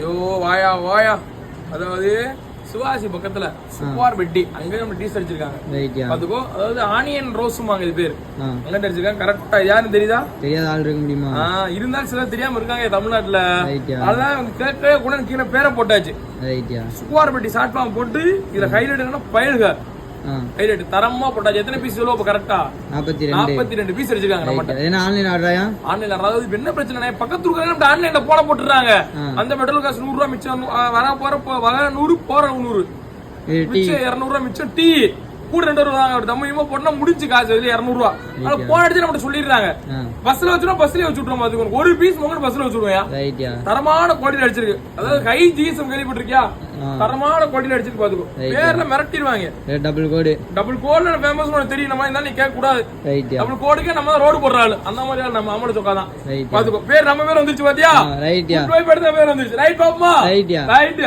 ஐயோ வாயா வாயா, அதாவது சிவாசி பக்கத்துல சுப்பார் பெட்டி அங்க நம்ம டீஸ் அடிச்சிருக்காங்க பாத்துக்கோ. அதாவது ஆனியன் ரோஸுமாங்க இது பேர், அங்க அடிச்சிருக்காங்க. கரெக்டா யாருன்னு தெரியுதா? தெரியாத ஆள் இருக்க முடியுமா? இருந்தாலும் சில தெரியாம இருக்காங்க தமிழ்நாட்டுல. அதான் கேட்கவே கூட கீழே பேரை போட்டாச்சு. சுப்பார் பெட்டி ஷார்ட் ஃபார்ம் போட்டு இதுல ஹைலைட் பயிலுக ஹைலைட் தரமா போட்டாச்சு. எத்தனை பீஸ் சொல்லுவோம் கரெக்டா? 42 பீஸ் அடிச்சிருக்காங்க. ஆன்லைன் ஆர்டரா? ஆன்லைன் அதாவது என்ன பிரச்சனை, பக்கத்துல இருக்க ஆன்லைன்ல போட போட்டுறாங்க. அந்த பெட்ரோல் காசு 100 ரூபாய் மிச்சம், வர போற 100 போற 100 மிச்சம் 200 ரூபாய் மிச்சம். டீ கூட 2 ரூபாய் தம்மையுமா போட்டா முடிஞ்சு காசு 200 ரூபாய். ஆனா போன இடத்துல நம்ம சொல்லிடுறாங்க. பஸ்ல வச்சுட்டோம், பஸ்லயே வச்சு விட்டுறோம். பாத்துக்கோ, ஒரு பீஸ் மொங்க பஸ்ல வச்சுடுவோம். தரமான குவாலிட்டி அடிச்சிருக்கு. அதாவது ஹை ஜிஎஸ்எம் கேள்விப்பட்டிருக்கியா? தரமான குவாலிட்டி அடிச்சிருக்கு. பாத்துக்கோ, பேர்ல மிரட்டிடுவாங்க. டபுள் கோடு ஃபேமஸ் தெரியும். நம்ம இருந்தாலும் நீ கேட்க கூடாது. டபுள் கோடுக்கே நம்ம தான் ரோடு போடுறாள். அந்த மாதிரி நம்ம அம்மள சொக்கா தான். பாத்துக்கோ, பேர் நம்ம பேர் வந்துருச்சு. பாத்தியா? பேர் வந்துருச்சு. ரைட் பாப்பா, ரைட்